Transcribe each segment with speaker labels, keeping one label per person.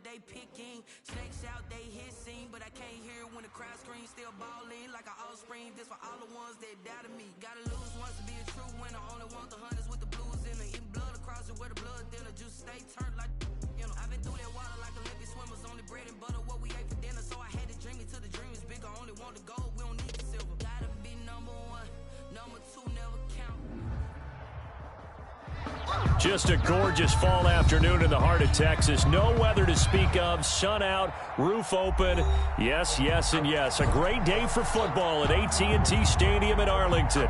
Speaker 1: they picking. Snakes out, they hissing, but I can't hear when the crowd screams. Still balling like an offspring. This for all the ones that doubted me. Gotta lose once to be a true winner. Only want the hunters with the blues in it. Eating blood across it where the blood thinner. Juice stay turned like I've been through that water like Olympic swimmers. Only bread and butter what we ate for dinner. So I had to dream it till the dream is bigger. Only want the gold, we don't need the silver. Gotta be number one, number two never count.
Speaker 2: Just a gorgeous fall afternoon in the heart of Texas. No weather to speak of. Sun out, roof open. Yes, yes, and yes. A great day for football at AT&T Stadium in Arlington.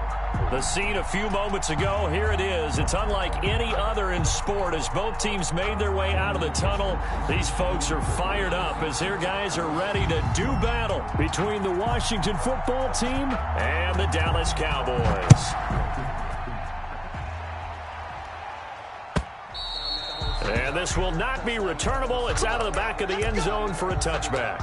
Speaker 2: The scene a few moments ago, here it is. It's unlike any other in sport as both teams made their way out of the tunnel. These folks are fired up as their guys are ready to do battle between the Washington football team and the Dallas Cowboys. And this will not be returnable. It's out of the back of the end zone for a touchback.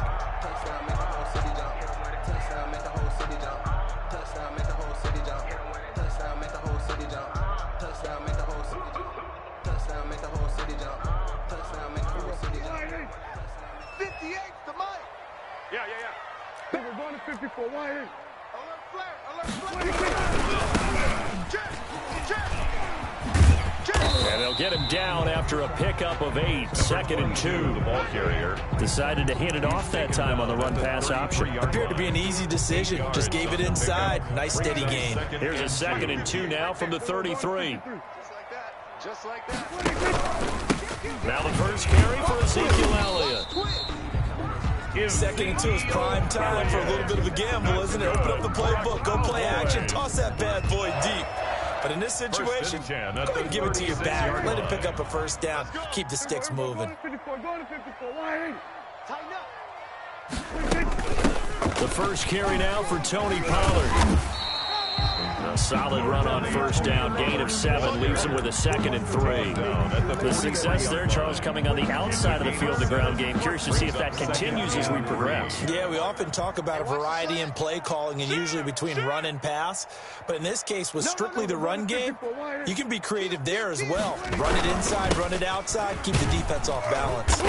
Speaker 3: We're going to 54. Why? Alert flare! Alert flare!
Speaker 2: And they'll get him down after a pickup of 8. 2nd and 2. The ball carrier decided to hand it off that time on the run-pass option.
Speaker 4: Appeared to be an easy decision. Just gave it inside. Nice steady gain.
Speaker 2: Here's a 2nd and 2 now from the 33.
Speaker 3: Just like that.
Speaker 2: Now the first carry for Ezekiel Elliott.
Speaker 4: 2nd and 2 is prime time for a little bit of a gamble, isn't it? Open up the playbook, go play action, toss that bad boy deep. But in this situation, go ahead and give it to your back. Let him pick up a first down. Keep the sticks moving.
Speaker 2: The first carry now for Tony Pollard. A solid run on first down. Gain of 7 leaves him with a 2nd and 3. The success there, Charles, coming on the outside of the field, the ground game. Curious to see if that continues as we progress.
Speaker 4: Yeah, we often talk about a variety in play calling and usually between run and pass. But in this case, with strictly the run game, you can be creative there as well. Run it inside, run it outside, keep the defense off balance.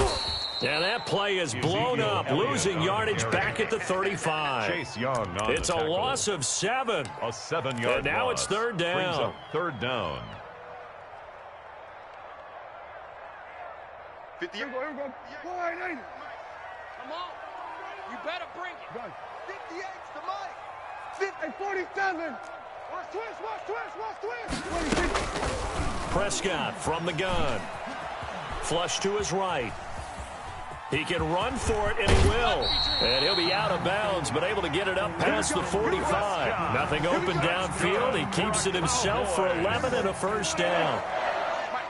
Speaker 2: And that play is blown up, losing yardage back at the 35.
Speaker 5: Chase Young on
Speaker 2: it's a loss of 7.
Speaker 5: A 7-yard
Speaker 2: and now
Speaker 5: loss.
Speaker 2: It's 3rd down.
Speaker 5: Brings up 3rd down.
Speaker 3: 58. Come on. You better bring it. 58's the mic. 47. Watch twist.
Speaker 2: Prescott from the gun. Flush to his right. He can run for it, and he will. And he'll be out of bounds, but able to get it up past the 45. Nothing open downfield. He keeps it himself for 11 and a first down.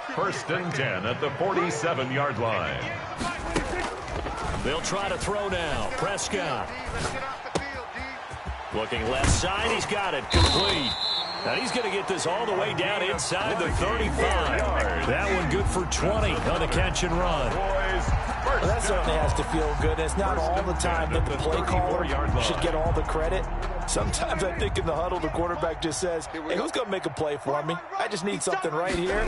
Speaker 5: 1st and 10 at the 47-yard line.
Speaker 2: They'll try to throw now. Prescott. Looking left side. He's got it. Complete. And he's going to get this all the way down inside the 35. That one good for 20 on the catch and run.
Speaker 4: Well, that certainly has to feel good. It's not all the time that the play caller should get all the credit. Sometimes I think in the huddle, the quarterback just says, hey, who's going to make a play for me? I just need something right here.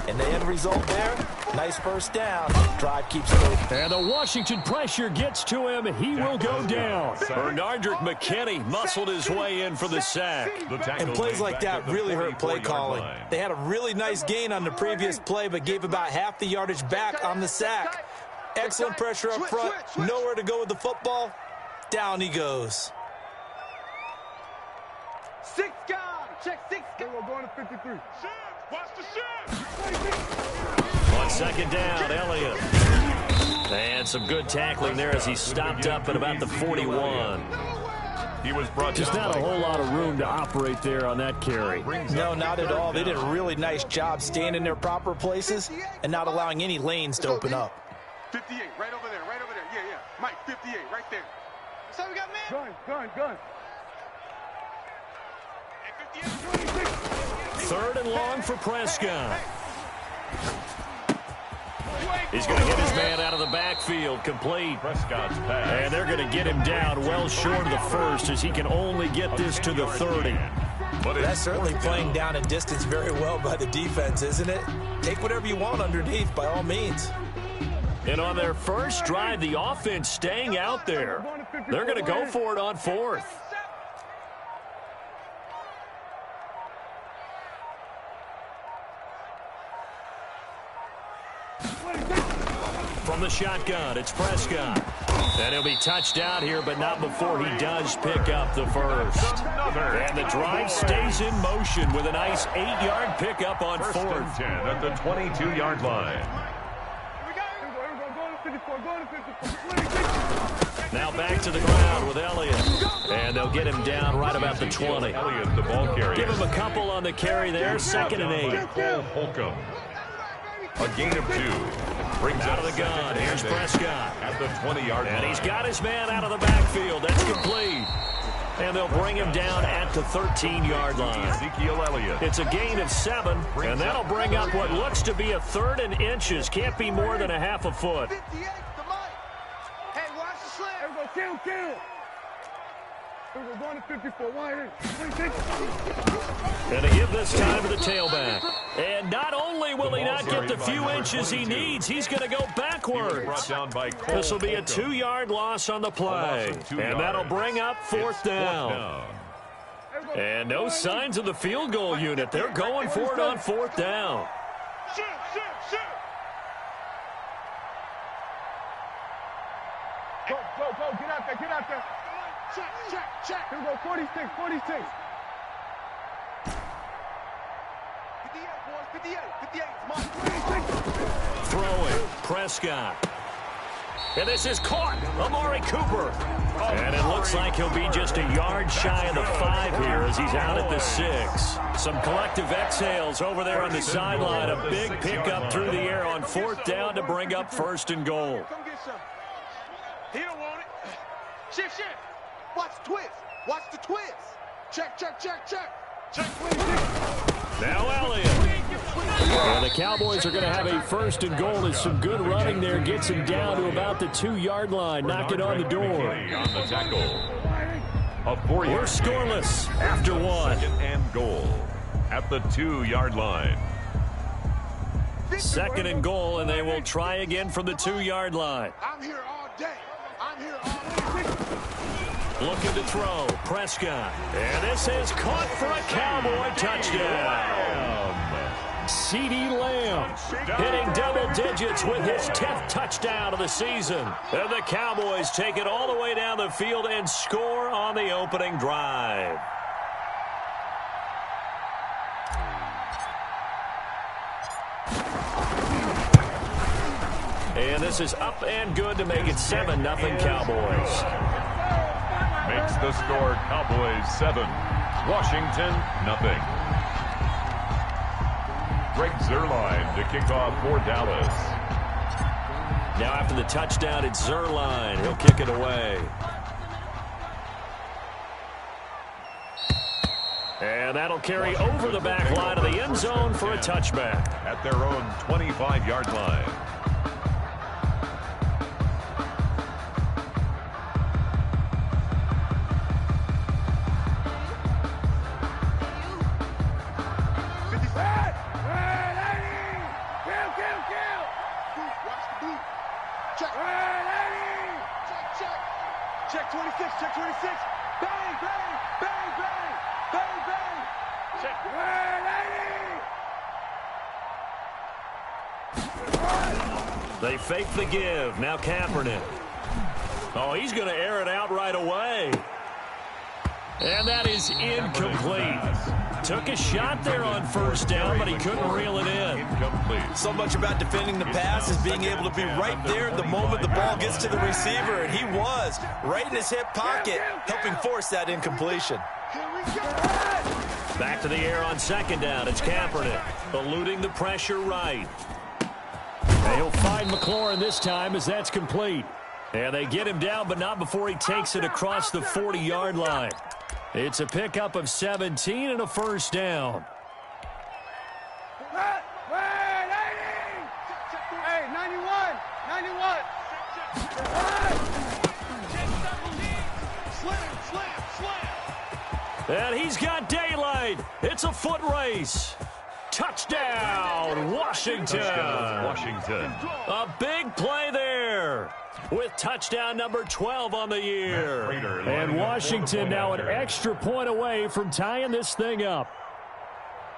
Speaker 4: And the end result there, nice first down. Drive keeps moving.
Speaker 2: And the Washington pressure gets to him. He will go down. Bernardrick McKinney muscled his way in for the sack.
Speaker 4: And plays like that really hurt play calling. They had a really nice gain on the previous play, but gave about half the yardage back on the sack. Excellent pressure up front. Nowhere to go with the football. Down he goes.
Speaker 3: 6 guys. Check 6 guys. We're going to 53. Watch the
Speaker 2: On 2nd down, Elliott. And some good tackling there as he stopped up at about the 41.
Speaker 5: He was brought
Speaker 2: Just not a whole lot of room to operate there on that carry.
Speaker 4: No, not at all. They did a really nice job staying in their proper places and not allowing any lanes to open up.
Speaker 3: 58, right over there. Yeah. Mike, 58, right there. So we got man. Gun.
Speaker 2: 3rd and long for Prescott. He's going to get his man out of the backfield, complete.
Speaker 5: Prescott's pass.
Speaker 2: And they're going to get him down well short of the first as he can only get this to the 30.
Speaker 4: But that's certainly playing down in distance very well by the defense, isn't it? Take whatever you want underneath by all means.
Speaker 2: And on their first drive, the offense staying out there. They're going to go for it on fourth. From the shotgun, it's Prescott. And he'll be touched out here, but not before he does pick up the first. And the drive stays in motion with a nice 8-yard pickup on
Speaker 5: First
Speaker 2: fourth.
Speaker 5: and 10 at the 22-yard line.
Speaker 2: Now back to the ground with Elliott. And they'll get him down right about the 20.
Speaker 5: Elliott, the ball carrier.
Speaker 2: Give him a couple on the carry there, 2nd and 8.
Speaker 5: Cole Holcomb. A gain of 2. Brings
Speaker 2: Out
Speaker 5: up
Speaker 2: of the gun, here's Prescott.
Speaker 5: at the 20-yard line.
Speaker 2: And he's got his man out of the backfield. That's complete. And they'll bring him down at the 13-yard line.
Speaker 5: Ezekiel Elliott.
Speaker 2: It's a gain of 7, and that'll bring up what looks to be a 3rd and inches. Can't be more than a half a foot.
Speaker 3: Hey, watch the slam. Kill. We're going to 54.
Speaker 2: And to give this time to the tailback. And not only will he not get the few inches he needs, he's going to go backwards.
Speaker 5: Brought down by Cole
Speaker 2: This will be a
Speaker 5: Holcomb.
Speaker 2: 2-yard loss on the play. And that'll bring up fourth down. And no signs of the field goal unit. They're going for it on fourth down.
Speaker 3: Shoot. Go. Get out there. Check. Here we go, 46. 58, boys. 58.
Speaker 2: Throwing, Prescott. And this is caught, Amari Cooper. And it looks like he'll be just a yard shy of the 5 here as he's out at the 6. Some collective exhales over there on the sideline. A big pickup through the air on fourth down to bring up 1st and goal.
Speaker 3: Come get some. He don't want it. Shift. Watch the twist. Check.
Speaker 2: Now Elliott. And the Cowboys are going to have a 1st and goal as some good running there gets him down to about the 2-yard line. Knock it on the door.
Speaker 5: On the tackle. A 4-yard.
Speaker 2: We're scoreless after 1.
Speaker 5: 2nd and goal at the 2-yard line.
Speaker 2: 2nd and goal, and they will try again from the 2-yard line.
Speaker 3: I'm here all day.
Speaker 2: Looking to throw, Prescott. And this is caught for a Cowboy touchdown. CeeDee Lamb hitting double digits with his 10th touchdown of the season. And the Cowboys take it all the way down the field and score on the opening drive. And this is up and good to make it 7-0 Cowboys.
Speaker 5: Makes the score Cowboys 7. Washington, nothing. Greg Zuerlein to kick off for Dallas.
Speaker 2: Now after the touchdown, it's Zuerlein. He'll kick it away. And that'll carry over the back line of the end zone for a touchback.
Speaker 5: At their own 25-yard line.
Speaker 3: Check 26. Bang. Check.
Speaker 2: They fake the give. Now Kaepernick. Oh, he's going to air it out right away. And that is incomplete. Took a shot there on first down, but he couldn't reel it in.
Speaker 5: Incomplete.
Speaker 4: So much about defending the pass is being able to be right there at the moment the ball gets to the receiver, and he was right in his hip pocket, helping force that incompletion.
Speaker 2: Back to the air on 2nd down. It's Kaepernick eluding the pressure right. And he'll find McLaurin this time as that's complete. And they get him down, but not before he takes it across the 40-yard line. It's a pickup of 17 and a 1st down.
Speaker 3: Hey, 91. Slam.
Speaker 2: And he's got daylight. It's a foot race. Touchdown, Washington. A big play there with touchdown number 12 on the year. And Washington now an extra point away from tying this thing up.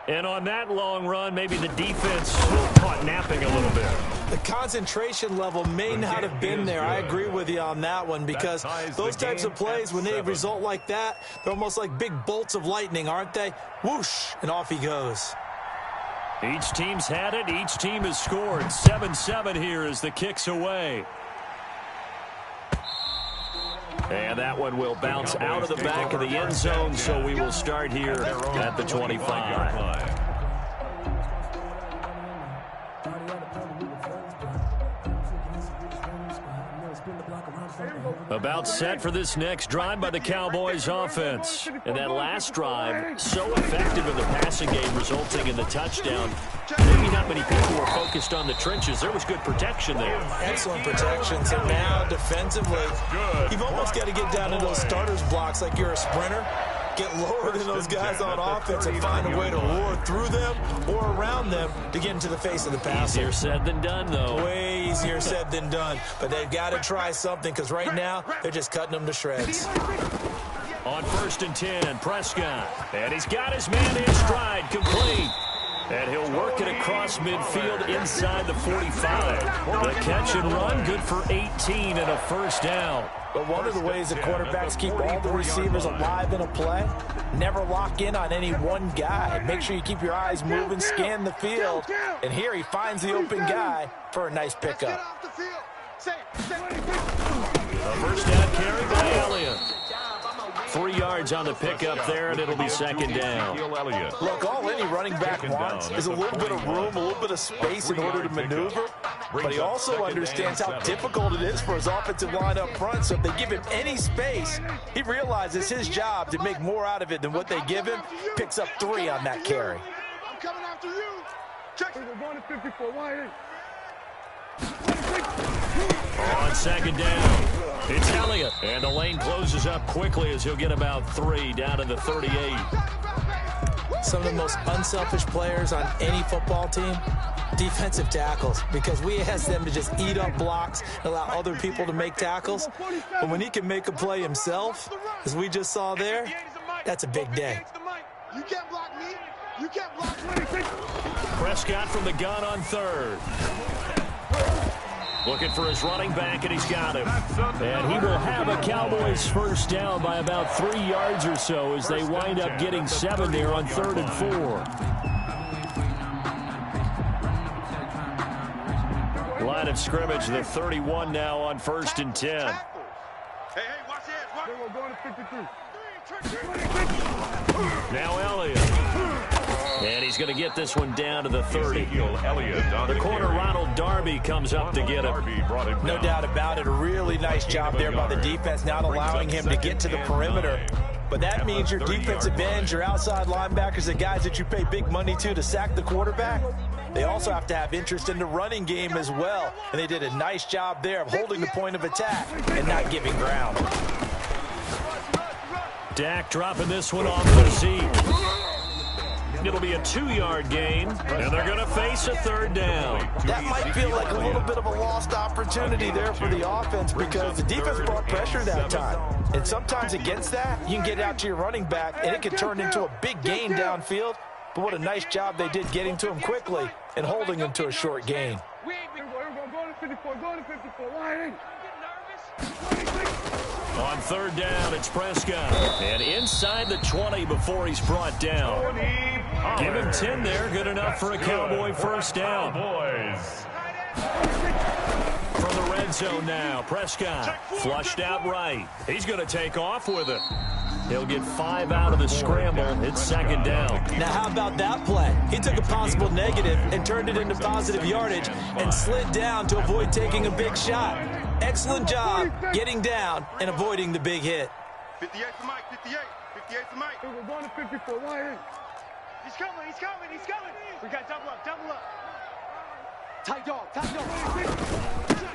Speaker 2: And on that long run, maybe the defense caught napping a little bit.
Speaker 4: The concentration level may not have been there. I agree with you on that one, because those types of plays, when they result like that, they're almost like big bolts of lightning, aren't they? Whoosh, and off he goes.
Speaker 2: Each team's had it. Each team has scored. 7-7 here as the kick's away. And that one will bounce out of the back of the end zone, so we will start here at the 25. About set for this next drive by the Cowboys offense. And that last drive, so effective in the passing game, resulting in the touchdown. Maybe not many people were focused on the trenches. There was good protection there.
Speaker 4: Excellent protection. So now defensively, you've almost got to get down to those starters blocks like you're a sprinter. Get lower than those guys on offense and find a way to roar through them or around them to get into the face of the passer.
Speaker 2: Easier said than done, though.
Speaker 4: Way easier said than done. But they've got to try something, because right now they're just cutting them to shreds.
Speaker 2: On 1st and 10, Prescott. And he's got his man in stride, complete. And he'll work it across midfield inside the 45. The catch and run, good for 18 and a first down.
Speaker 4: But one of the ways the quarterbacks keep all the receivers alive in a play, never lock in on any one guy. Make sure you keep your eyes moving, scan the field. And here he finds the open guy for a nice pickup.
Speaker 2: A first down carry by Elliott. 3 yards on the pickup there, and it'll be second down.
Speaker 4: Look, all any running back wants is a little bit of room, a little bit of space in order to maneuver. But he also understands how difficult it is for his offensive line up front. So if they give him any space, he realizes his job to make more out of it than what they give him. Picks up 3 on that carry.
Speaker 3: I'm coming after you. Check. We're going to 54. Why?
Speaker 2: On second down, it's Elliott. And the lane closes up quickly as he'll get about 3 down to the 38.
Speaker 4: Some of the most unselfish players on any football team, defensive tackles, because we ask them to just eat up blocks and allow other people to make tackles. But when he can make a play himself, as we just saw there, that's a big day.
Speaker 3: You can't block me. You can't block me.
Speaker 2: Prescott from the gun on 3rd. Looking for his running back, and he's got him. And he will have a Cowboys first down by about 3 yards or so as they wind up getting 7 there on 3rd and 4. Line of scrimmage, the 31 now on 1st and 10.
Speaker 3: Hey, watch this. We're going to 53.
Speaker 2: Now Elliott. And he's going to get this one down to the 30. The corner, Ronald Darby, comes up to get him.
Speaker 4: No doubt about it. A really nice job there by the defense, not allowing him to get to the perimeter. But that means your defensive ends, your outside linebackers, the guys that you pay big money to sack the quarterback, they also have to have interest in the running game as well. And they did a nice job there of holding the point of attack and not giving ground.
Speaker 2: Dak dropping this one off the seat. It'll be a 2-yard gain, and they're going to face a 3rd down.
Speaker 4: That might feel like a little bit of a lost opportunity there for the offense, because the defense brought pressure that time. And sometimes against that, you can get out to your running back, and it can turn into a big gain downfield. But what a nice job they did getting to him quickly and holding him to a short gain.
Speaker 2: On 3rd down, it's Prescott. And inside the 20 before he's brought down. Give him 10 there. Good enough for a Cowboy first down. From the red zone now, Prescott flushed out right. He's going to take off with it. He'll get 5 out of the scramble. It's second down.
Speaker 4: Now, how about that play? He took a possible negative and turned it into positive yardage and slid down to avoid taking a big shot. Excellent job getting down and avoiding the big hit.
Speaker 3: 58 for Mike, 58. 58 for Mike. We're going to 54. Why? He's coming, he's coming, he's coming. We got double up, double up. Tight dog, tight dog.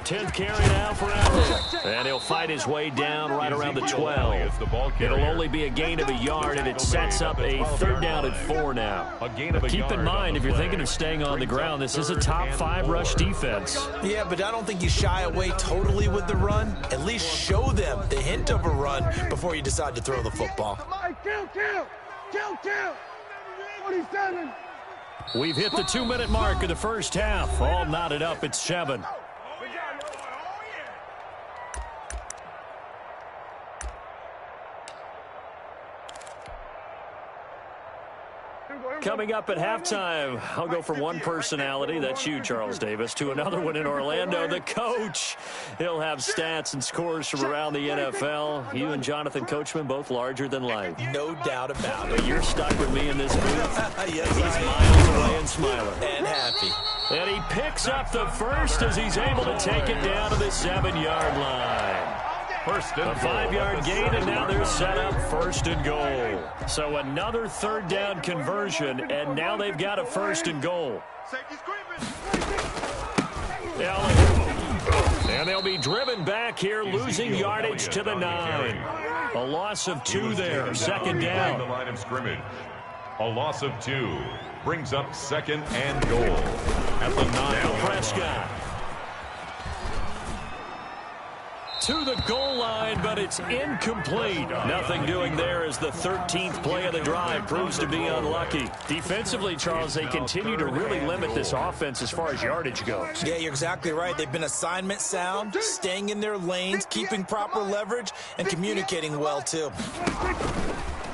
Speaker 2: 10th carry now for Allen. And he'll fight his way down right around the 12. It'll only be a gain of a yard, and it sets up a 3rd down and 4 now. But keep in mind, if you're thinking of staying on the ground, this is a top 5 rush defense.
Speaker 4: Yeah, but I don't think you shy away totally with the run. At least show them the hint of a run before you decide to throw the football.
Speaker 3: Kill. 47.
Speaker 2: We've hit the 2-minute mark of the first half. All knotted up at 7. Coming up at halftime, I'll go from one personality, that's you, Charles Davis, to another one in Orlando, the coach. He'll have stats and scores from around the NFL. You and Jonathan Coachman, both larger than life.
Speaker 4: No doubt about it.
Speaker 2: But you're stuck with me in this booth. Yes, he's miles away and smiling.
Speaker 4: And happy.
Speaker 2: And he picks up the first as he's able to take it down to the 7-yard line. A 5-yard gain, and now they're set up 1st and goal. So another 3rd down conversion, and now they've got a 1st and goal. And they'll be driven back here, losing yardage to the 9. A loss of 2 there, 2nd down.
Speaker 5: The line of scrimmage. A loss of 2 brings up 2nd and goal at the 9.
Speaker 2: Now Prescott to the goal line, but it's incomplete. Nothing doing there as the 13th play of the drive proves to be unlucky. Defensively, Charles, they continue to really limit this offense as far as yardage goes.
Speaker 4: Yeah, you're exactly right. They've been assignment sound, staying in their lanes, keeping proper leverage, and communicating well, too.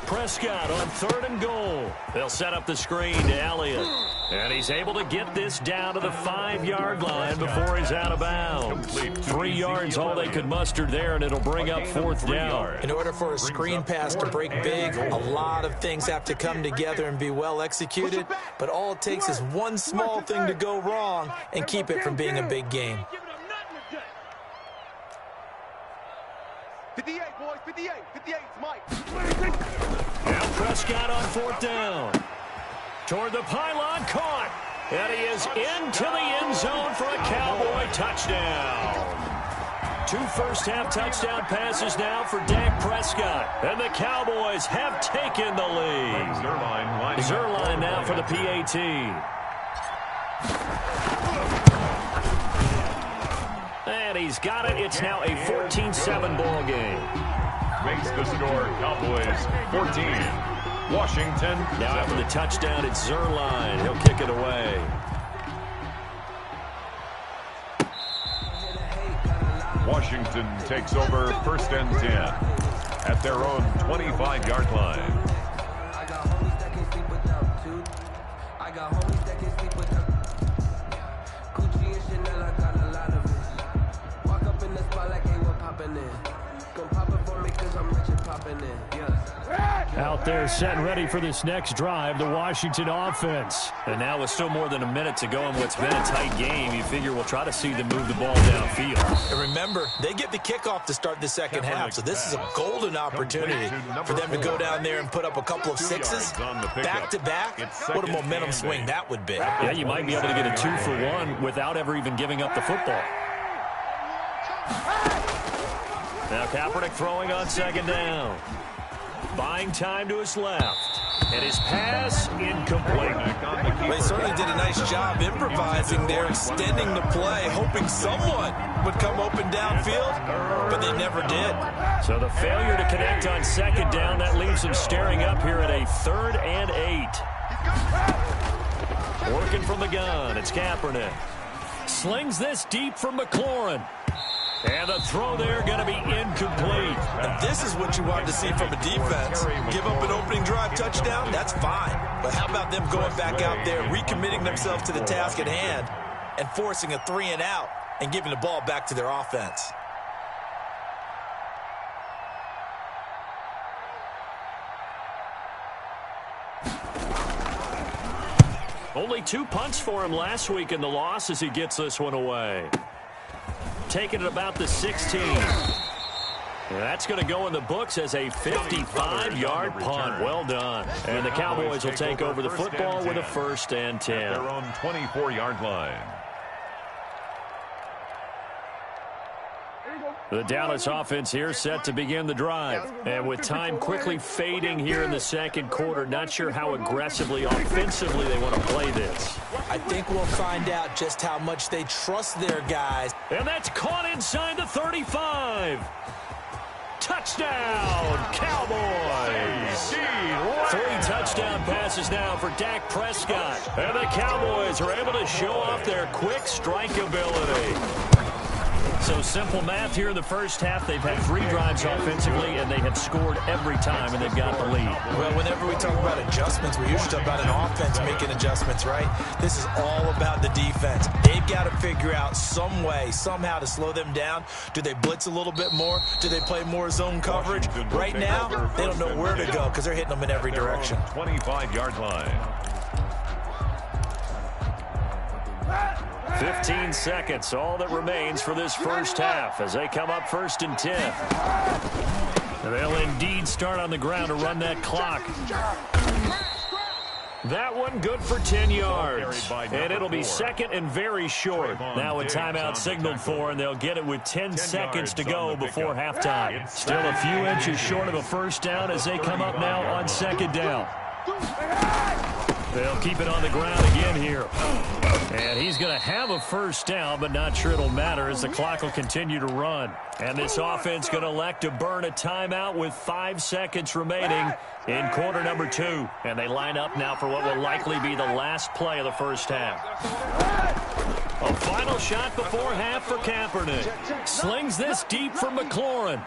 Speaker 2: Prescott on 3rd and goal. They'll set up the screen to Elliott. And he's able to get this down to the 5-yard line before he's out of bounds. 3 yards all they could muster there, and it'll bring up 4th down.
Speaker 4: In order for a screen pass to break big, a lot of things have to come together and be well executed. But all it takes is one small thing to go wrong and keep it from being a big game.
Speaker 3: 58, boys, 58, 58, Mike.
Speaker 2: Now Prescott on 4th down. Toward the pylon, caught. And he is into the end zone for a Cowboy touchdown. 2 first-half touchdown passes now for Dak Prescott. And the Cowboys have taken the lead. Zerline now for the PAT. And he's got it. It's now a 14-7 ball game.
Speaker 5: Makes the score Cowboys 14. Washington.
Speaker 2: Now after the touchdown, it's Zerline. He'll kick it away.
Speaker 5: Washington takes over 1st and 10 at their own 25-yard line.
Speaker 6: I got homies that can't sleep without two. I got homies that can't sleep without Gucci and Chanel. I got a lot of it. Walk up in the spot like ain't what poppin' in. Gon' pop it for me 'cause I'm rich and poppin' in. Yeah.
Speaker 2: Out there set ready for this next drive, the Washington offense. And now with still more than a minute to go in what's been a tight game, you figure we'll try to see them move the ball downfield.
Speaker 4: And remember, they get the kickoff to start the second half, so this is a golden opportunity for them to go down there and put up a couple of 6s back-to-back. What a momentum swing that would be.
Speaker 2: Yeah, you might be able to get a 2-for-1 without ever even giving up the football. Now Kaepernick throwing on 2nd down. Buying time to his left. And his pass incomplete.
Speaker 4: They certainly did a nice job improvising there, extending the play, hoping someone would come open downfield, but they never did.
Speaker 2: So the failure to connect on 2nd down, that leaves him staring up here at a 3rd and 8. Working from the gun, it's Kaepernick. Slings this deep from McLaurin. And the throw there going to be incomplete.
Speaker 4: And this is what you want to see from a defense. Give up an opening drive touchdown, that's fine. But how about them going back out there, recommitting themselves to the task at hand, and forcing a 3-and-out and giving the ball back to their offense?
Speaker 2: Only 2 punts for him last week in the loss as he gets this one away. Taking it about the 16. And that's going to go in the books as a 55-yard punt. Well done. And the Cowboys will take over the football with a 1st and 10.
Speaker 5: At their own 24-yard line.
Speaker 3: Here you go.
Speaker 2: The Dallas offense here set to begin the drive. And with time quickly fading here in the second quarter, not sure how aggressively, offensively they want to play this.
Speaker 4: I think we'll find out just how much they trust their guys.
Speaker 2: And that's caught inside the 35. Touchdown, Cowboys! 3 touchdown passes now for Dak Prescott. And the Cowboys are able to show off their quick strike ability. So simple math here in the first half. They've had 3 drives offensively, and they have scored every time, and they've got the lead.
Speaker 4: Well, whenever we talk about adjustments, we usually talk about an offense making adjustments, right? This is all about the defense. They've got to figure out some way, somehow to slow them down. Do they blitz a little bit more? Do they play more zone coverage? Right now, they don't know where to go because they're hitting them in every direction.
Speaker 5: 25-yard line.
Speaker 2: 15 seconds, all that remains for this first half as they come up 1st and 10. They'll indeed start on the ground to run that clock. That one good for 10 yards. And it'll be 2nd and very short. Now a timeout signaled for, and they'll get it with 10 seconds to go before halftime. Still a few inches short of a first down as they come up now on 2nd down. They'll keep it on the ground again here. And he's going to have a first down, but not sure it'll matter as the clock will continue to run. And this offense going to elect to burn a timeout with 5 seconds remaining in quarter number 2. And they line up now for what will likely be the last play of the first half. A final shot before half for Kaepernick. Slings this deep for McLaurin.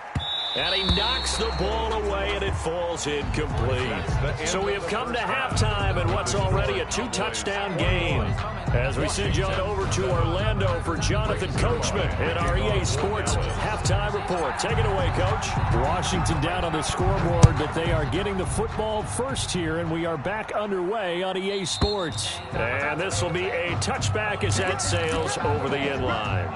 Speaker 2: And he knocks the ball away, and it falls incomplete. So we have come to halftime in what's already a 2-touchdown game. As we send you on over to Orlando for Jonathan Coachman in our EA Sports Halftime Report. Take it away, Coach. Washington down on the scoreboard, but they are getting the football first here, and we are back underway on EA Sports. And this will be a touchback as that sails over the end line.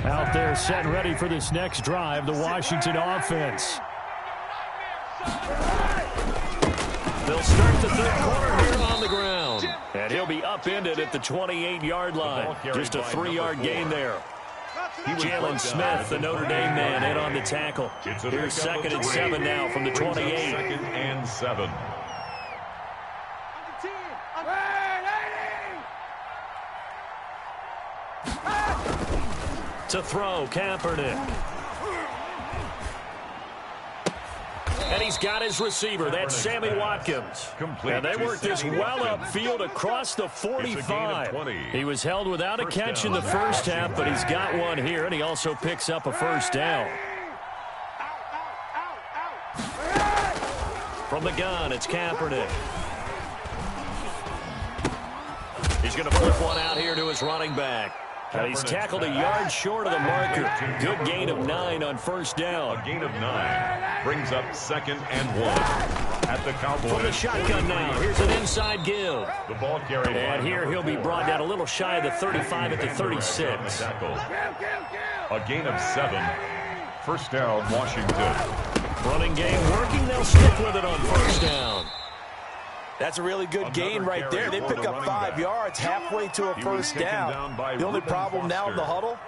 Speaker 2: Out there set and ready for this next drive, the Washington offense. They'll start the third quarter here on the ground. And he'll be upended at the 28-yard line. Just a 3-yard gain there. Jalen Smith, the Notre Dame man, in on the tackle. Here's 2nd and 7 now from the 28.
Speaker 5: 2nd and 7.
Speaker 2: To throw, Kaepernick. And he's got his receiver. That's Sammy Watkins. And they work this well upfield across the 45. He was held without a catch in the first half, but he's got one here, and he also picks up a first down. From the gun, it's Kaepernick. He's going to flip one out here to his running back. And he's tackled a yard short of the marker. Good gain of 9 on first down.
Speaker 5: A gain of 9 brings up 2nd and 1 at the Cowboys.
Speaker 2: From the shotgun now, here's an inside give.
Speaker 5: The ball carried.
Speaker 2: And here he'll be brought down a little shy of the 35 at the 36.
Speaker 5: A gain of 7. First down, Washington.
Speaker 2: Running game working. They'll stick with it on first down.
Speaker 4: That's a really good gain right there. They pick up 5 yards halfway to a first down. The only problem now in the huddle,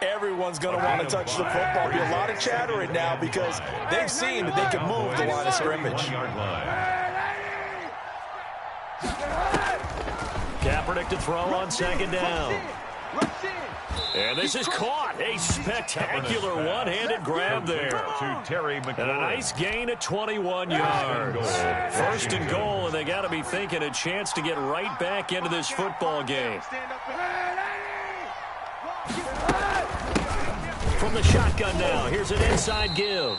Speaker 4: everyone's going to want to touch the football. There'll be a lot of chatter right now because they've seen that they can move the line of scrimmage.
Speaker 2: Kaepernick to throw on 2nd down. And this is caught. A spectacular one-handed grab there.
Speaker 5: To Terry McLaurin.
Speaker 2: And a nice gain at 21 yards. 1st and goal, and they got to be thinking a chance to get right back into this football game. From the shotgun now, here's an inside give.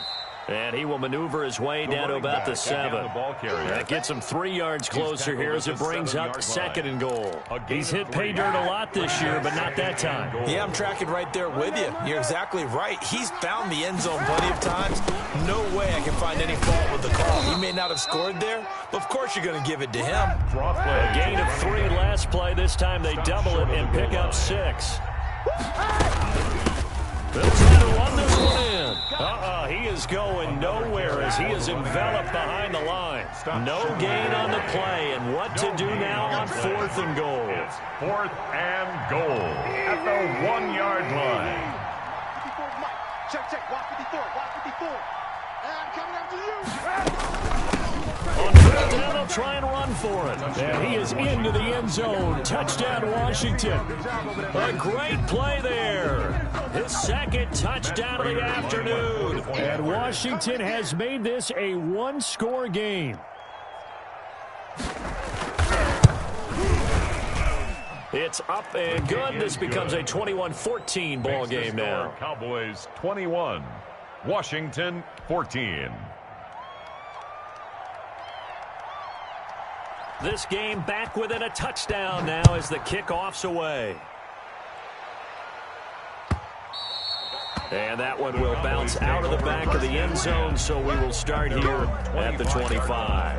Speaker 2: And he will maneuver his way down to about the 7. That gets him 3 yards closer here as it brings up 2nd and goal. He's hit pay dirt a lot this year, but not that time.
Speaker 4: Yeah, I'm tracking right there with you. You're exactly right. He's found the end zone plenty of times. No way I can find any fault with the call. He may not have scored there, but of course you're going to give it to him.
Speaker 2: A gain of 3 last play. This time they double it and pick up 6. They'll try to run this one in. He is going nowhere as he is enveloped behind the line. No gain on the play, and what to do now on 4th and goal.
Speaker 5: It's 4th and goal at the 1-yard line.
Speaker 3: 54, Mike. Check. Watch 54. And coming after you.
Speaker 2: On 4th down, they'll try and run for it. And he is into the end zone. Touchdown, Washington. A great play there. His 2nd touchdown of the afternoon. And Washington has made this a 1-score game. It's up and good. This becomes a 21-14 ball game now.
Speaker 5: Cowboys 21, Washington 14.
Speaker 2: This game back within a touchdown now as the kickoff's away. And that one will bounce out of the back of the end zone, so we will start here at the 25.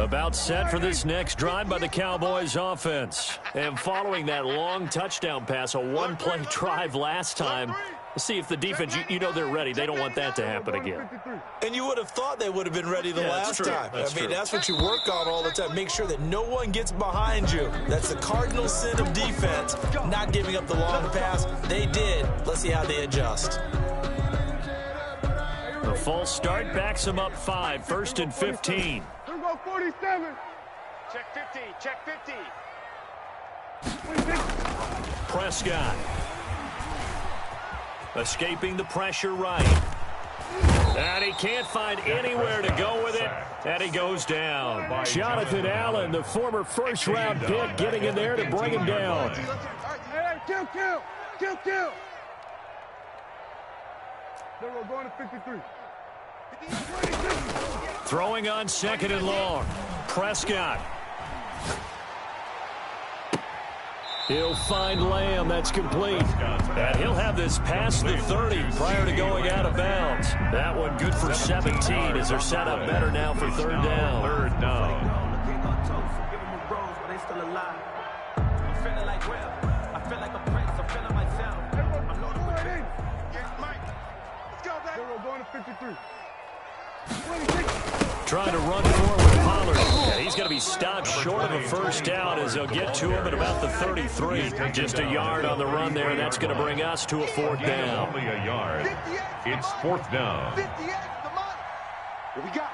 Speaker 2: About set for this next drive by the Cowboys offense. And following that long touchdown pass, a one-play drive last time, let's see if the defense, you know they're ready. They don't want that to happen again.
Speaker 4: And you would have thought they would have been ready the last time. That's what you work on all the time. Make sure that no one gets behind you. That's the cardinal sin of defense, not giving up the long pass. They did. Let's see how they adjust.
Speaker 2: The false start backs them up 5, 1st and 15.
Speaker 3: 47. Check 50.
Speaker 2: Prescott. Escaping the pressure right. And he can't find anywhere to go with it. And he goes down. Jonathan Allen, the former first-round pick, getting in there to bring him down.
Speaker 3: Kill. Then we're going to 53.
Speaker 2: Throwing on 2nd and long. Prescott. He'll find Lamb. That's complete. And he'll have this past the 30 prior to going out of bounds. That one good for 17 as they're set up better now for 3rd down.
Speaker 5: 3rd down.
Speaker 3: We're going to 53.
Speaker 2: Trying to run forward with Pollard. And he's going to be stopped short of a 1st down as they'll get to him at about the 33. Just a yard on the run there, and that's going to bring us to a 4th down.
Speaker 5: Only a yard. It's 4th down.
Speaker 3: 58, come on. What we got?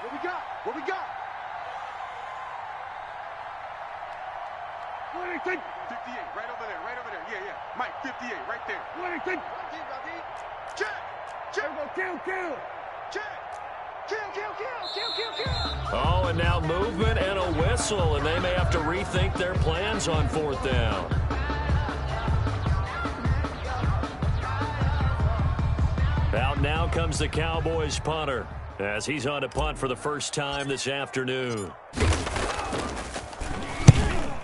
Speaker 3: 58, right over there. Yeah. Mike, 58, right there. 26. Check. Kill. Check. Kill.
Speaker 2: Oh, and now movement and a whistle, and they may have to rethink their plans on 4th down. Out now comes the Cowboys punter as he's on to punt for the first time this afternoon.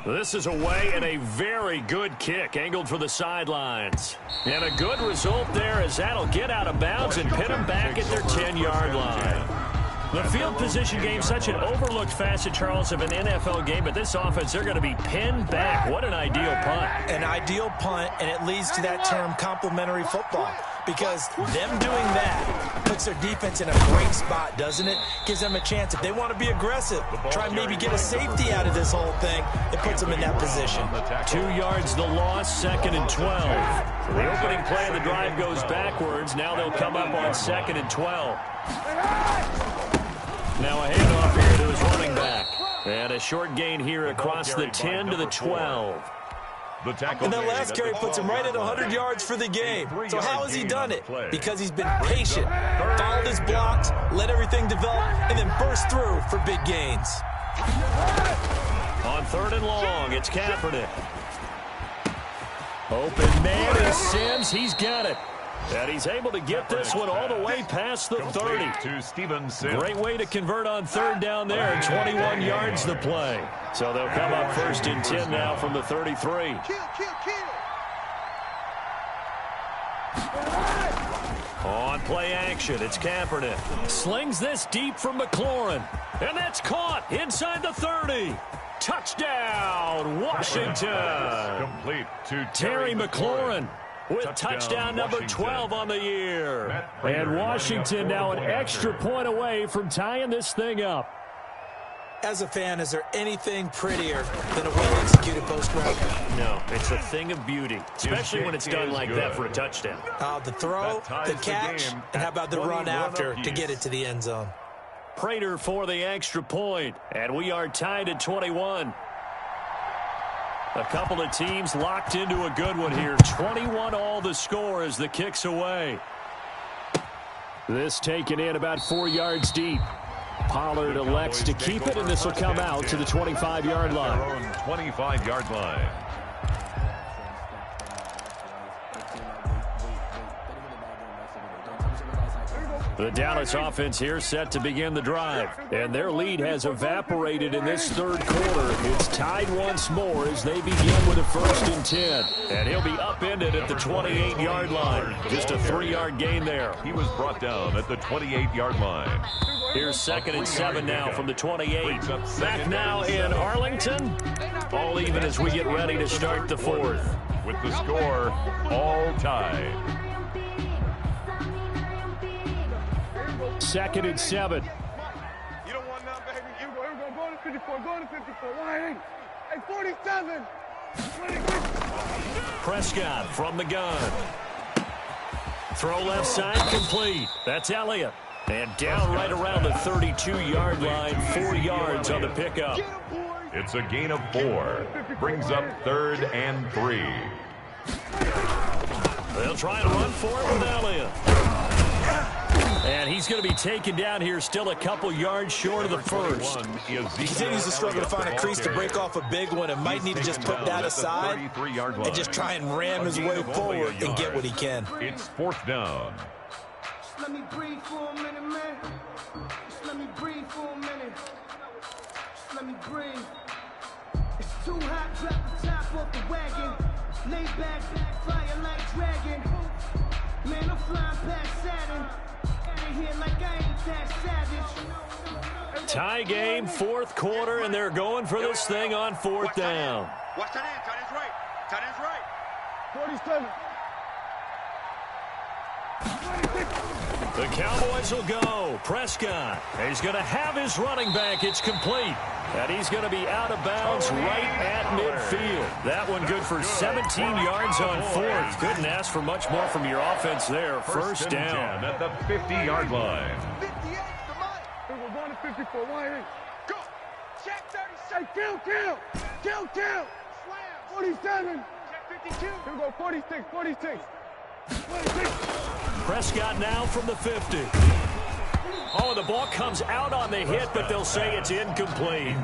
Speaker 2: This is away and a very good kick angled for the sidelines. And a good result there as that'll get out of bounds and pin them back at their 10-yard line. The field position game, such an overlooked facet, Charles, of an NFL game, but this offense, they're going to be pinned back. What an ideal punt.
Speaker 4: An ideal punt, and it leads to that term complementary football. Because them doing that puts their defense in a great spot, doesn't it? Gives them a chance. If they want to be aggressive, try and maybe get a safety out of this whole thing, it puts them in that position.
Speaker 2: 2 yards the loss, 2nd and 12. So the opening play of the drive goes backwards. Now they'll come up on 2nd and 12. Now a handoff here to his running back. And a short gain here across the 10 to the 12.
Speaker 4: And that last carry puts him right at 100 yards for the game. So how has he done it? Because he's been patient, followed his blocks, let everything develop, and then burst through for big gains.
Speaker 2: On 3rd and long, it's Kaepernick. Open man is Sims. He's got it. And he's able to get this one all the way past the 30.
Speaker 5: To Steven Sims.
Speaker 2: Great way to convert on 3rd down there. 21 yards the play. So they'll come up 1st and 10 now from the 33. On play action, it's Kaepernick. Slings this deep from McLaurin. And that's caught inside the 30. Touchdown, Washington.
Speaker 5: Complete to
Speaker 2: Terry McLaurin with touchdown number 12 on the year. And Washington now an extra point away from tying this thing up.
Speaker 4: As a fan, is there anything prettier than a well-executed post route?
Speaker 2: No, it's a thing of beauty, especially when it's done like that for a touchdown.
Speaker 4: The throw, the catch, and how about the run after to get it to the end zone?
Speaker 2: Prater for the extra point, and we are tied at 21. A couple of teams locked into a good one here. 21 all the score as the kick's away. This taken in about 4 yards deep. Pollard elects to keep it, and this will come out to the 25-yard line.
Speaker 5: 25-yard line.
Speaker 2: The Dallas offense here set to begin the drive, and their lead has evaporated in this third quarter. It's tied once more as they begin with a 1st and 10, and he'll be upended at the 28-yard line. Just a 3-yard gain there.
Speaker 5: He was brought down at the 28-yard line.
Speaker 2: Here's 2nd and 7 now from the 28. Back now in Arlington. All even as we get ready to start the 4th.
Speaker 5: With the score all tied.
Speaker 2: 2nd and 7.
Speaker 3: You don't want none, baby. You go to 54. Go to 54. Why? Hey, 47.
Speaker 2: Prescott from the gun. Throw left side complete. That's Elliott. And down right around the 32-yard line, 4 yards on the pickup.
Speaker 5: It's a gain of 4. Brings up 3rd and 3.
Speaker 2: They'll try and run for it with Elliott. And he's going to be taken down here, still a couple yards short of the first.
Speaker 4: He continues to struggle to find a crease to break off a big one and might need to just put that aside and just try and ram his way forward and get what he can.
Speaker 5: It's 4th down.
Speaker 6: Just let me breathe for a minute, man. Just let me breathe for a minute. Just let me breathe. It's too hot, drop the top off the wagon. Lay back, fire like dragon. Man, I'm flying past Saturn. Here like I ain't that savage.
Speaker 2: Tie game, 4th quarter, and they're going for this thing on 4th down.
Speaker 3: Watch tight end. Tight end's right. Tight end's right. 47.
Speaker 2: The Cowboys will go. Prescott. He's going to have his running back. It's complete. And he's going to be out of bounds right at midfield. That one good for 17 yards on 4th. Couldn't ask for much more from your offense there. First down.
Speaker 5: At the 50-yard line.
Speaker 3: 58 to Mike. We're going to 54. Why? Go. Check 36. Hey, kill. Slam. 47. Check 52. Here we go. 46. 46.
Speaker 2: Prescott now from the 50. Oh, the ball comes out on the hit, but they'll say it's incomplete.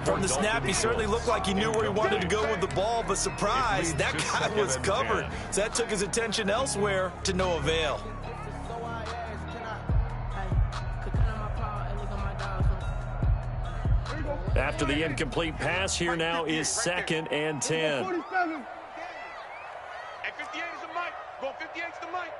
Speaker 4: From the snap, he certainly looked like he knew where he wanted to go with the ball, but surprise, that guy was covered. So that took his attention elsewhere to no avail.
Speaker 2: After the incomplete pass, here now is 2nd and 10.
Speaker 3: 47. Hey, 58 is the Mike. Go 58 is the Mike.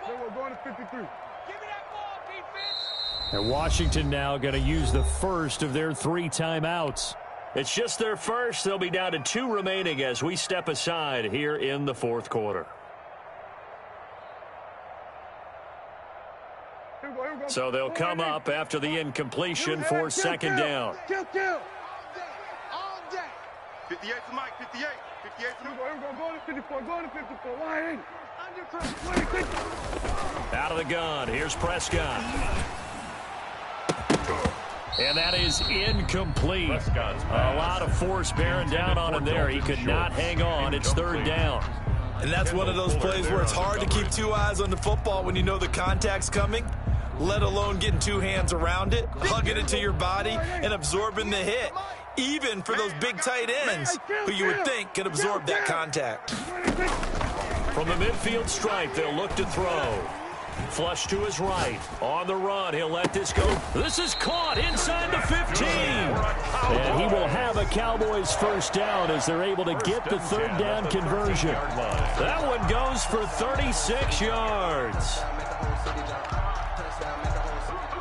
Speaker 3: We're going to 53. Give me that ball, defense.
Speaker 2: And Washington now going to use the first of their 3 timeouts. It's just their first. They'll be down to 2 remaining as we step aside here in the 4th quarter. So they'll come up after the incompletion for 2nd down.
Speaker 3: Kill. All day. 58 to Mike. 58. 58 to Mike. We're going to 54. Going to 54. Why?
Speaker 2: Out of the gun. Here's Prescott. And that is incomplete. A lot of force bearing down on him there. He could not hang on. It's 3rd down.
Speaker 4: And that's one of those plays where it's hard to keep 2 eyes on the football when you know the contact's coming, let alone getting 2 hands around it, hugging it to your body, and absorbing the hit. Even for those big tight ends who you would think could absorb that contact.
Speaker 2: From the midfield stripe, they'll look to throw. Flush to his right. On the run, he'll let this go. This is caught inside the 15. And he will have a Cowboys first down as they're able to get the third down conversion. That one goes for 36 yards.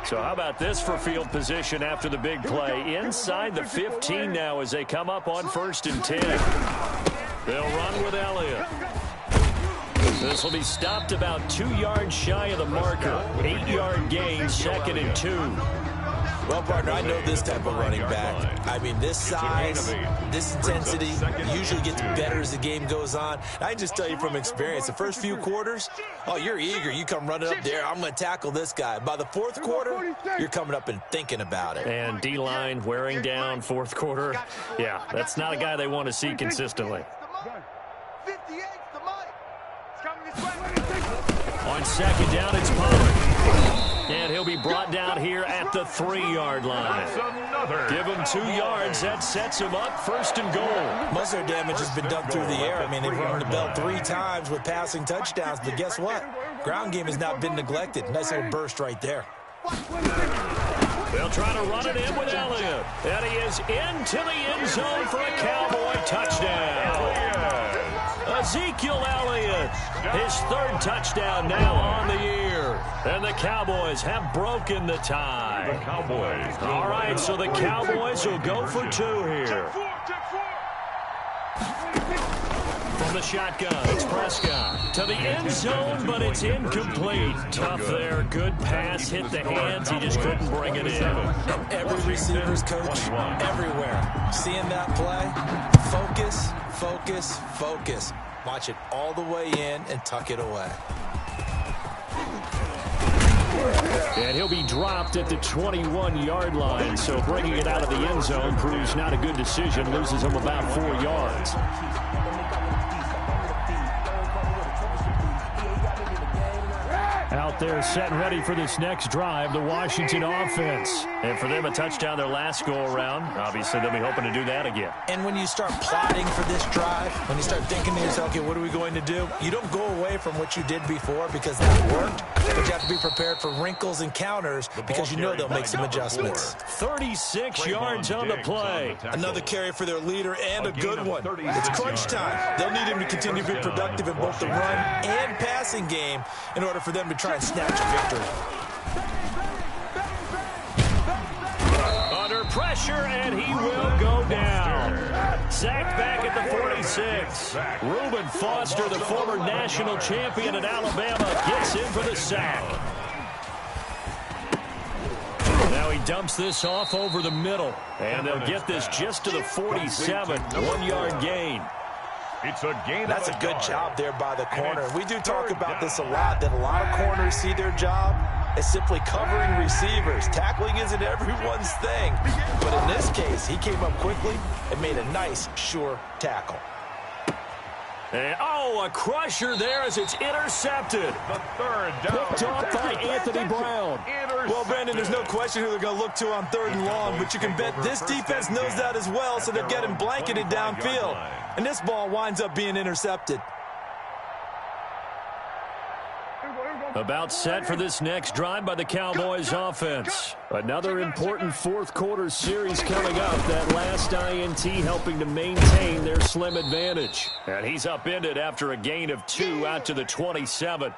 Speaker 2: So how about this for field position after the big play? Inside the 15 now as they come up on 1st and 10. They'll run with Elliott. This will be stopped about 2 yards shy of the marker. 8-yard gain, 2nd and 2.
Speaker 4: Well, partner, I know this type of running back. I mean, this size, this intensity usually gets better as the game goes on. I can just tell you from experience, the first few quarters, oh, you're eager. You come running up there, I'm going to tackle this guy. By the 4th quarter, you're coming up and thinking about it.
Speaker 2: And D-line wearing down 4th quarter. Yeah, that's not a guy they want to see consistently.
Speaker 3: 58's the mic. It's coming this way.
Speaker 2: On 2nd down, it's Pollard. And he'll be brought down here at the 3-yard line. Give him 2 yards. That sets him up 1st and goal.
Speaker 4: Most of their damage has been done through the air. I mean, they've rung the bell 3 times with passing touchdowns. But guess what? Ground game has not been neglected. Nice little burst right there.
Speaker 2: They'll try to run it in with Elliott. And he is into the end zone for a Cowboy touchdown. Ezekiel Elliott, his 3rd touchdown now on the year. And the Cowboys have broken the tie. All right, so the Cowboys will go for 2 here. From the shotgun, it's Prescott to the end zone, but it's incomplete. Tough there. Good pass, hit the hands. He just couldn't bring it in.
Speaker 4: Every receiver's coach, everywhere. Seeing that play, focus, focus, focus. Watch it all the way in and tuck it away.
Speaker 2: And he'll be dropped at the 21-yard line, so bringing it out of the end zone proves not a good decision. Loses him about 4 yards. Out there set and ready for this next drive, the Washington offense. And for them, a touchdown their last go-around. Obviously, they'll be hoping to do that again.
Speaker 4: And when you start plotting for this drive, when you start thinking to yourself, okay, what are we going to do? You don't go away from what you did before because that worked. But you have to be prepared for wrinkles and counters because you know they'll make some adjustments.
Speaker 2: 36 yards on the play.
Speaker 4: Another carry for their leader and a good one. It's crunch time. They'll need him to continue to be productive in both the run and passing game in order for them to try and snatch a victory.
Speaker 2: Under pressure, and he will go down. Sacked back at the 46. Reuben Foster, the former national champion at Alabama, gets in for the sack. Now he dumps this off over the middle, and they'll get this just to the 47. 1-yard gain.
Speaker 5: It's a gain.
Speaker 4: That's a good job there by the corner. We do talk about this a lot, that a lot of corners see their job as simply covering receivers. Tackling isn't everyone's thing. But in this case, he came up quickly and made a nice, sure tackle.
Speaker 2: And, a crusher there as it's intercepted.
Speaker 5: The 3rd down.
Speaker 2: Picked off by Anthony Brown.
Speaker 4: Well, Brandon, there's no question who they're going to look to on 3rd and long, but you can bet this defense knows that as well, so they're getting blanketed downfield. And this ball winds up being intercepted.
Speaker 2: About set for this next drive by the Cowboys offense. Another important 4th quarter series coming up. That last INT helping to maintain their slim advantage. And he's upended after a gain of 2 out to the 27.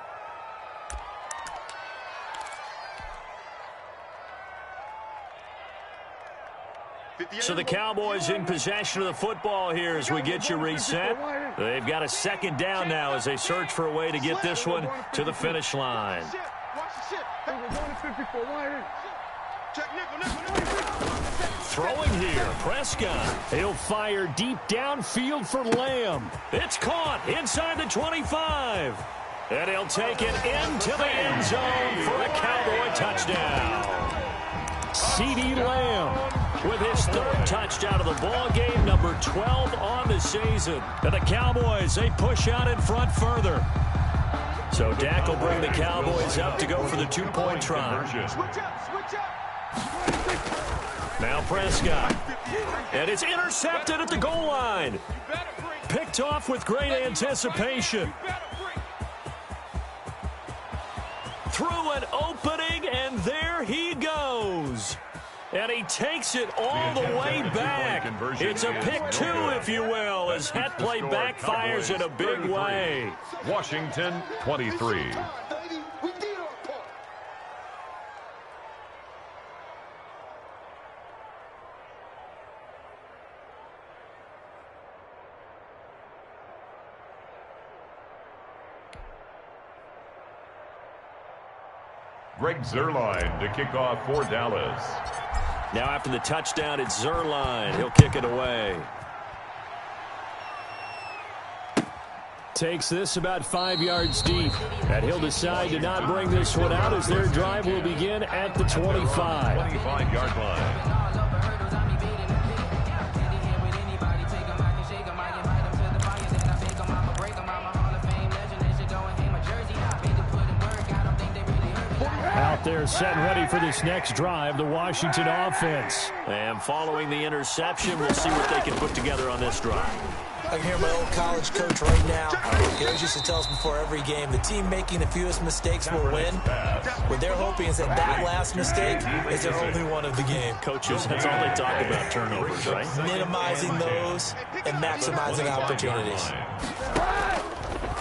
Speaker 2: So the Cowboys in possession of the football here as we get you reset. They've got a 2nd down now as they search for a way to get this one to the finish line. Throwing here, Prescott. He'll fire deep downfield for Lamb. It's caught inside the 25. And he'll take it into the end zone for a Cowboy touchdown. CeeDee Lamb with his 3rd touchdown of the ball game, number 12 on the season. And the Cowboys, they push out in front further. So Dak will bring the Cowboys up to go for the 2-point try. Now Prescott. And it's intercepted at the goal line. Picked off with great anticipation. through an opening, and there he goes. And he takes it all the way back. It's a pick two, if you will, as that play backfires in a big way.
Speaker 5: Washington 23. Greg Zuerlein to kick off for Dallas.
Speaker 2: Now after the touchdown, it's Zuerlein. He'll kick it away. Takes this about 5 yards deep. And he'll decide to not bring this one out as their drive will begin at the 25.
Speaker 5: 25-yard line.
Speaker 2: Out there set and ready for this next drive, the Washington offense. And following the interception, we'll see what they can put together on this drive.
Speaker 4: I can hear my old college coach right now. He always used to tell us before every game, the team making the fewest mistakes will win. What they're hoping is that that last mistake is their only one of the game.
Speaker 2: Coaches, that's all they talk about, turnovers, right?
Speaker 4: Minimizing those and maximizing opportunities.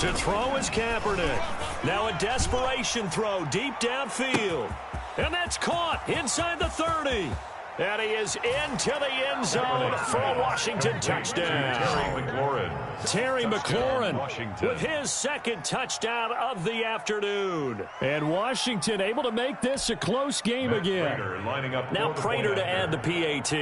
Speaker 2: To throw is Kaepernick. Now a desperation throw deep downfield. And that's caught inside the 30. And he is into the end zone for a Washington touchdown. Terry McLaurin with his second touchdown of the afternoon. And Washington able to make this a close game again. Now Prater to add the PAT.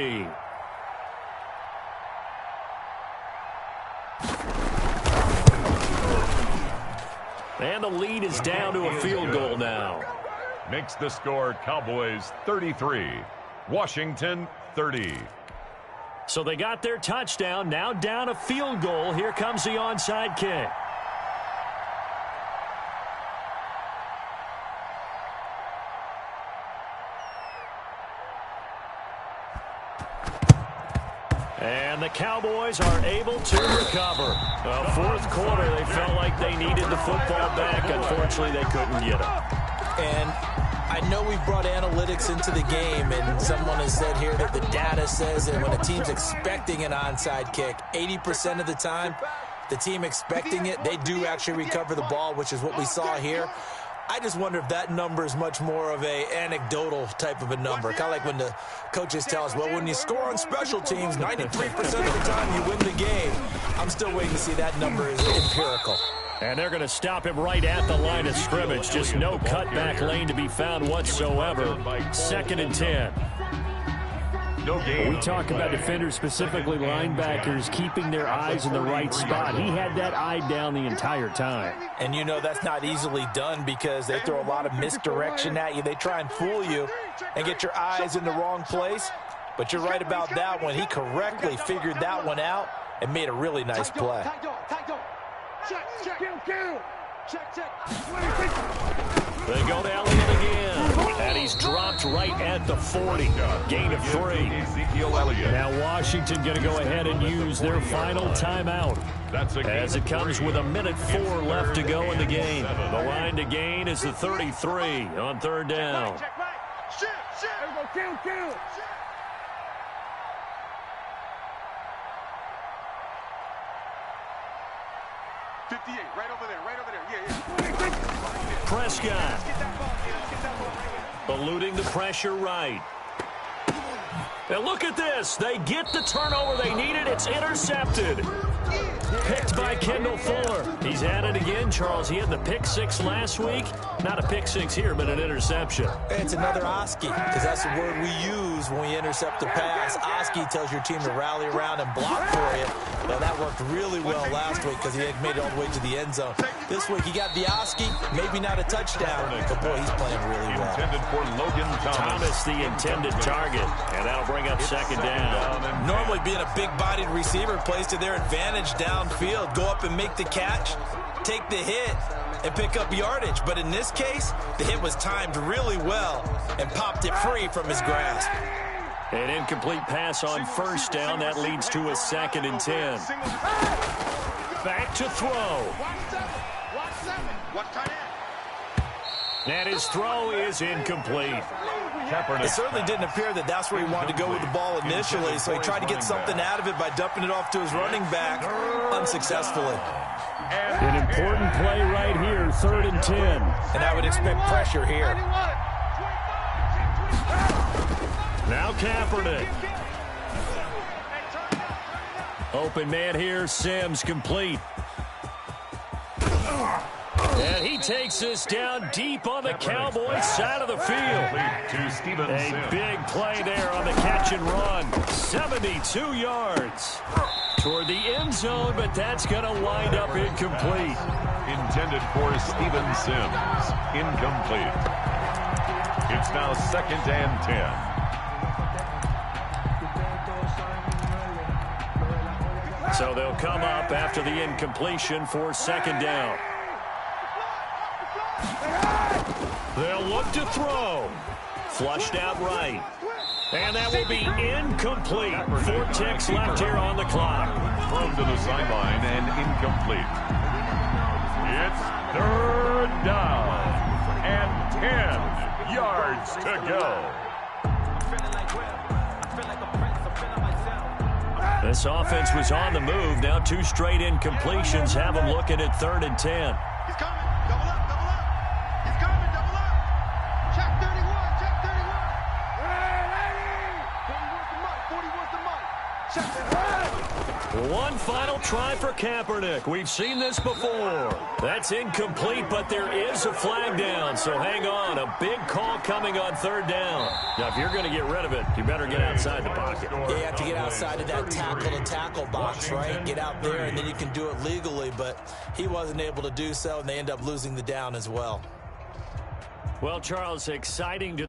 Speaker 2: And the lead is down to a field goal now.
Speaker 5: Makes the score Cowboys 33. Washington 30.
Speaker 2: So they got their touchdown. Now down a field goal. Here comes the onside kick. And the Cowboys are able to recover. Well, fourth quarter, they felt like they needed the football back. Unfortunately, they couldn't get it.
Speaker 4: And I know we brought analytics into the game, and someone has said here that the data says that when a team's expecting an onside kick, 80% of the time, the team expecting it, they do actually recover the ball, which is what we saw here. I just wonder if that number is much more of a anecdotal type of a number. Kind of like when the coaches tell us, well, when you score on special teams, 93% of the time you win the game. I'm still waiting to see that number is empirical.
Speaker 2: And they're going to stop him right at the line of scrimmage. Just no cutback lane to be found whatsoever. 2nd and 10. We talk about defenders, specifically linebackers, keeping their eyes in the right spot. He had that eye down the entire time.
Speaker 4: And you know that's not easily done because they throw a lot of misdirection at you. They try and fool you and get your eyes in the wrong place. But you're right about that one. He correctly figured that one out and made a really nice play.
Speaker 2: They go to Elliott again. And he's dropped right at the 40. Gain of 3. Now Washington going to go ahead and use their final timeout. As it comes with 1:04 left to go in the game. The line to gain is the 33 on 3rd down.
Speaker 3: Right over there. Yeah.
Speaker 2: Prescott eluding the pressure right. Now look at this. They get the turnover they needed. It's intercepted. Picked by Kendall Fuller. He's at it again, Charles. He had the pick 6 last week. Not a pick 6 here, but an interception.
Speaker 4: It's another Oski, because that's the word we use when we intercept a pass. Oski tells your team to rally around and block for you. Well, that worked really well last week because he had made it all the way to the end zone. This week he got the Oski, maybe not a touchdown, but boy, he's playing really well.
Speaker 5: Intended for Logan
Speaker 2: Thomas, the intended target, and that'll bring up 2nd down.
Speaker 4: Normally being a big-bodied receiver plays to their advantage downfield. Go up and make the catch, take the hit, and pick up yardage. But in this case, the hit was timed really well and popped it free from his grasp.
Speaker 2: An incomplete pass on 1st down. That leads to a 2nd and 10. Back to throw. And his throw is incomplete.
Speaker 4: It certainly didn't appear that that's where he wanted to go with the ball initially, so he tried to get something out of it by dumping it off to his running back unsuccessfully.
Speaker 2: An important play right here, 3rd and 10.
Speaker 4: And I would expect pressure here.
Speaker 2: Now Kaepernick. Open man here, Sims complete. And he takes us down deep on the Cowboys side of the field. A big play there on the catch and run. 72 yards toward the end zone, but that's going to wind up incomplete.
Speaker 5: Intended for Steven Sims. Incomplete. It's now 2nd and 10.
Speaker 2: So they'll come up after the incompletion for 2nd down. They'll look to throw. Flushed out right. And that will be incomplete. 4 ticks left here on the clock.
Speaker 5: Thrown to the sideline and incomplete. It's 3rd down and 10 yards to go.
Speaker 2: This offense was on the move. Now 2 straight incompletions have them looking at 3rd and 10.
Speaker 3: He's coming. Double up, double up. He's coming, double up. Check 31, check 31. Hey, 40 wants the mic. Check it.
Speaker 2: One final try for Kaepernick. We've seen this before. That's incomplete, but there is a flag down, so hang on. A big call coming on 3rd down. Now, if you're going to get rid of it, you better get outside the pocket.
Speaker 4: Yeah, you have to get outside of that tackle-to-tackle box, right? Get out there, and then you can do it legally, but he wasn't able to do so, and they end up losing the down as well.
Speaker 2: Well, Charles, exciting to